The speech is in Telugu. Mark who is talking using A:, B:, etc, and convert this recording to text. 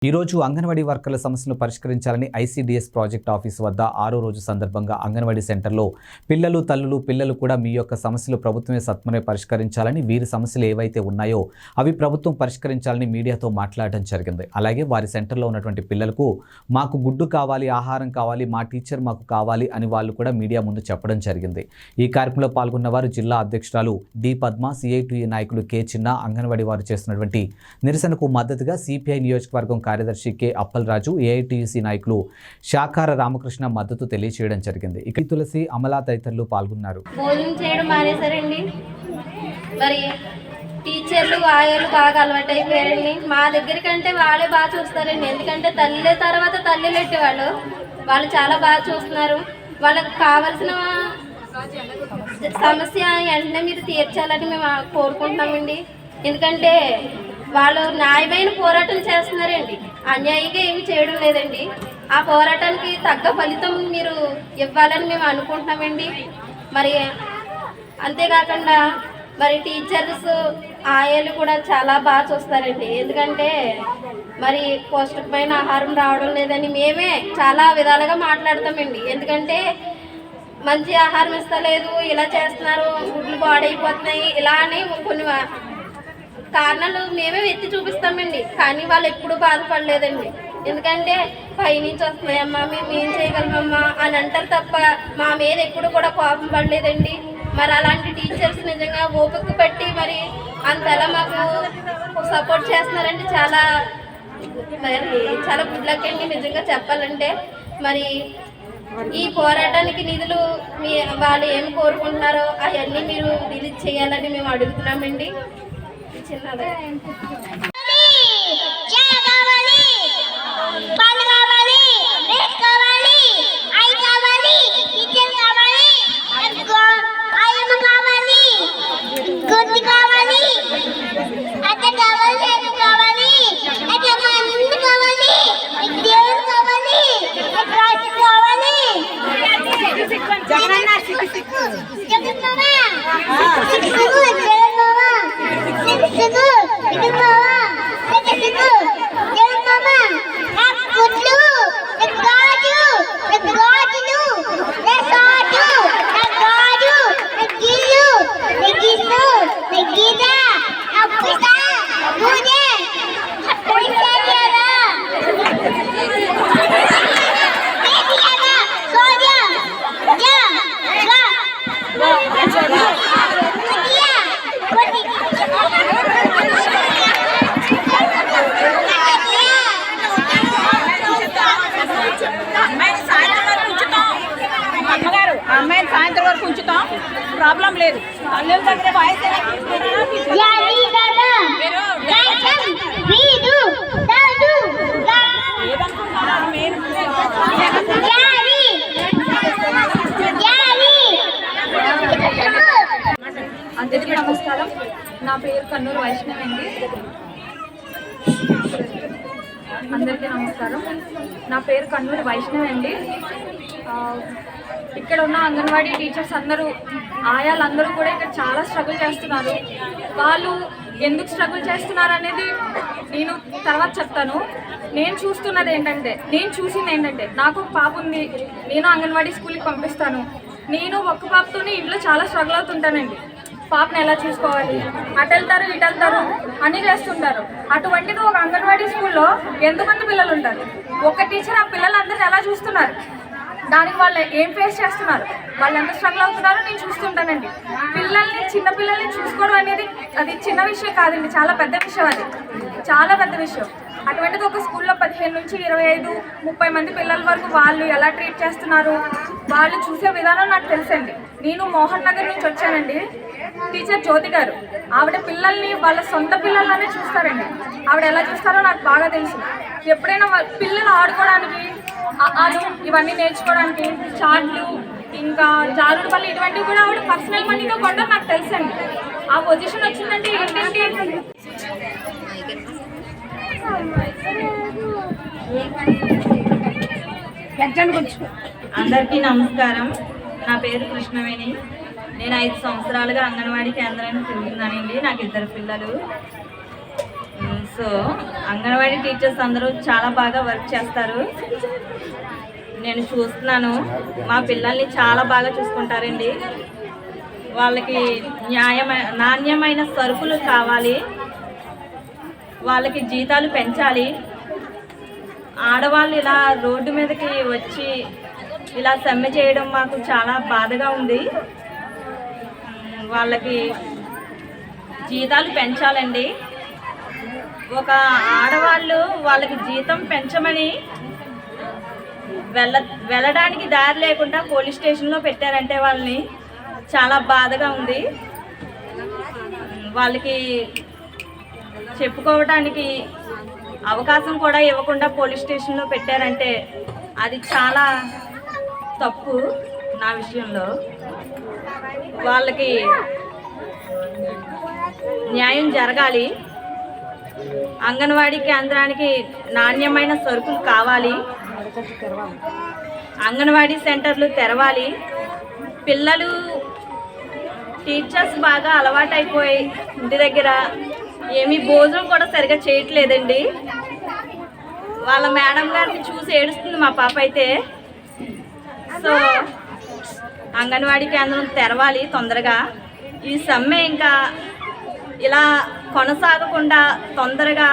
A: ఈరోజు అంగన్వాడీ వర్కర్ల సమస్యలను పరిష్కరించాలని ఐసీడీఎస్ ప్రాజెక్ట్ ఆఫీస్ వద్ద 6వ రోజు సందర్భంగా అంగన్వాడీ సెంటర్లో పిల్లలు కూడా మీ యొక్క సమస్యలు ప్రభుత్వమే సత్వరమే పరిష్కరించాలని, వీరి సమస్యలు ఏవైతే ఉన్నాయో అవి ప్రభుత్వం పరిష్కరించాలని మీడియాతో మాట్లాడడం జరిగింది. అలాగే వారి సెంటర్లో ఉన్నటువంటి పిల్లలకు మాకు గుడ్డు కావాలి, ఆహారం కావాలి, మా టీచర్ మాకు కావాలి అని వాళ్ళు కూడా మీడియా ముందు చెప్పడం జరిగింది. ఈ కార్యక్రమంలో పాల్గొన్న వారు జిల్లా అధ్యక్షురాలు డి పద్మ, సిఐటియు నాయకులు కె చిన్న, అంగన్వాడీ వారు చేస్తున్నటువంటి నిరసనకు మద్దతుగా సిపిఐ నియోజకవర్గం కార్యదర్శి కె అప్పలరాజు, ఏఐటియుసి నాయకులు శాఖార రామకృష్ణ మద్దతు తెలియజేయడం జరిగింది. ఇక తులసి, అమలా తదితరులు పాల్గొన్నారు.
B: భోజనం చేయడం మానేశారండి. మరి టీచర్లు ఆయాలు బాగా అలవాటు అయిపోయారండి. మా దగ్గరికంటే వాళ్ళే బాగా చూస్తారండి. ఎందుకంటే తల్లి తర్వాత తల్లి పెట్టేవాళ్ళు వాళ్ళు చాలా బాగా చూస్తున్నారు. వాళ్ళకి కావాల్సిన సమస్య వెంటనే మీరు తీర్చాలని మేము కోరుకుంటున్నామండి. ఎందుకంటే వాళ్ళు న్యాయమైన పోరాటం చేస్తున్నారండి, అన్యాయంగా ఏమి చేయడం లేదండి. ఆ పోరాటానికి తగ్గ ఫలితం మీరు ఇవ్వాలని మేము అనుకుంటున్నామండి. మరి అంతేకాకుండా మరి టీచర్స్ ఆయాలు కూడా చాలా బాగా చూస్తారండి. ఎందుకంటే మరి పౌష్టికమైన ఆహారం రావడం లేదని మేమే చాలా విధాలుగా మాట్లాడతామండి. ఎందుకంటే మంచి ఆహారం ఇస్తలేదు, ఇలా చేస్తున్నారు, గుడ్లు పాడైపోతున్నాయి, ఇలా అని కొన్ని కారణాలు మేమే ఎత్తి చూపిస్తామండి. కానీ వాళ్ళు ఎప్పుడూ బాధపడలేదండి. ఎందుకంటే పైనుంచి వస్తున్నాయమ్మా, మేము ఏం చేయగలమమ్మా అని అంటారు తప్ప మా మీద ఎప్పుడు కూడా కోపం పడలేదండి. మరి అలాంటి టీచర్స్ నిజంగా ఓపిక పెట్టి మరి అంతలా మాకు సపోర్ట్ చేస్తున్నారంటే చాలా గుడ్ లక్ అండి నిజంగా చెప్పాలంటే. మరి ఈ పోరాటానికి నిధులు వాళ్ళు ఏమి కోరుకుంటున్నారో అవన్నీ మీరు రిలీజ్ చేయాలని మేము అడుగుతున్నామండి.
C: అమ్మాయిని సాయంత్రం వరకు ఉంచుతాం, ప్రాబ్లం లేదు. అల్లెల దగ్గర వాయిస్ అందరికీ నమస్కారం. నా పేరు కన్నూరు వైష్ణవి అండి. అందరికీ నమస్కారం. నా పేరు కన్నూరు వైష్ణవి అండి. ఇక్కడ ఉన్న అంగన్వాడీ టీచర్స్ అందరూ, ఆయాలందరూ కూడా ఇక్కడ చాలా స్ట్రగుల్ చేస్తున్నారు. వాళ్ళు ఎందుకు స్ట్రగుల్ చేస్తున్నారు అనేది నేను తర్వాత చెప్తాను. నేను చూసింది ఏంటంటే నాకు ఒక పాప ఉంది, నేను అంగన్వాడీ స్కూల్కి పంపిస్తాను. నేను ఒక్క పాపతోనే ఇంట్లో చాలా స్ట్రగుల్ అవుతుంటానండి. పాపను ఎలా చూసుకోవాలి, అటు వెళ్తారు ఇటు వెళ్తారు అన్నీ చేస్తుంటారు. అటువంటిది ఒక అంగన్వాడీ స్కూల్లో ఎంతమంది పిల్లలు ఉంటారు, ఒక టీచర్ ఆ పిల్లలందరినీ ఎలా చూస్తున్నారు, దానికి వాళ్ళు ఏం ఫేస్ చేస్తున్నారు, వాళ్ళు ఎంత స్ట్రగుల్ అవుతున్నారో నేను చూస్తుంటానండి. చిన్నపిల్లల్ని చూసుకోవడం అనేది అది చిన్న విషయం కాదండి, చాలా పెద్ద విషయం, అది చాలా పెద్ద విషయం. అటువంటిది ఒక స్కూల్లో 15 నుంచి 25, 30 మంది పిల్లల వరకు వాళ్ళు ఎలా ట్రీట్ చేస్తున్నారు, వాళ్ళు చూసే విధానం నాకు తెలుసండి. నేను మోహన్ నగర్ నుంచి వచ్చానండి. టీచర్ జ్యోతి గారు, ఆవిడ పిల్లల్ని వాళ్ళ సొంత పిల్లలనే చూస్తారండి. ఆవిడ ఎలా చూస్తారో నాకు బాగా తెలుసు. ఎప్పుడైనా పిల్లలు ఆడుకోవడానికి, ఇవన్నీ నేర్చుకోవడానికి చాట్లు, ఇంకా జారుడు పళ్ళు, ఇటువంటివి కూడా ఆవిడ పర్సనల్ మనీతో కొట్టడం నాకు తెలుసండి. ఆ పొజిషన్ వచ్చిందంటే ఏంటంటే
D: అందరికీ నమస్కారం. నా పేరు కృష్ణవేణి. నేను 5 సంవత్సరాలుగా అంగన్వాడీ కేంద్రాన్ని తిరుగుతున్నానండి. నాకు 2 పిల్లలు. సో అంగన్వాడీ టీచర్స్ అందరూ చాలా బాగా వర్క్ చేస్తారు. నేను చూస్తున్నాను, మా పిల్లల్ని చాలా బాగా చూసుకుంటారండి. వాళ్ళకి నాణ్యమైన సరుకులు కావాలి, వాళ్ళకి జీతాలు పెంచాలి. ఆడవాళ్ళు ఇలా రోడ్డు మీదకి వచ్చి ఇలా సమ్మె చేయడం మాకు చాలా బాధగా ఉంది. వాళ్ళకి జీతాలు పెంచాలండి. ఒక ఆడవాళ్ళు వాళ్ళకి జీతం పెంచమని వెళ్ళడానికి దారి లేకుండా పోలీస్ స్టేషన్లో పెట్టారంటే వాళ్ళని చాలా బాధగా ఉంది. వాళ్ళకి చెప్పుకోవడానికి అవకాశం కూడా ఇవ్వకుండా పోలీస్ స్టేషన్లో పెట్టారంటే అది చాలా తప్పు. నా విషయంలో వాళ్ళకి న్యాయం జరగాలి. అంగన్వాడీ కేంద్రానికి నాణ్యమైన సరుకులు కావాలి, అంగన్వాడీ సెంటర్లు తెరవాలి. పిల్లలు టీచర్స్ బాగా అలవాటైపోయి ఇంటి దగ్గర ఏమీ భోజనం కూడా సరిగా చేయట్లేదండి. వాళ్ళ మేడం గారిని చూసి ఏడుస్తుంది మా పాప అయితే. సో అంగన్వాడీ కేంద్రం తెరవాలి తొందరగా. ఈ సమ్మె ఇంకా ఇలా కొనసాగకుండా తొందరగా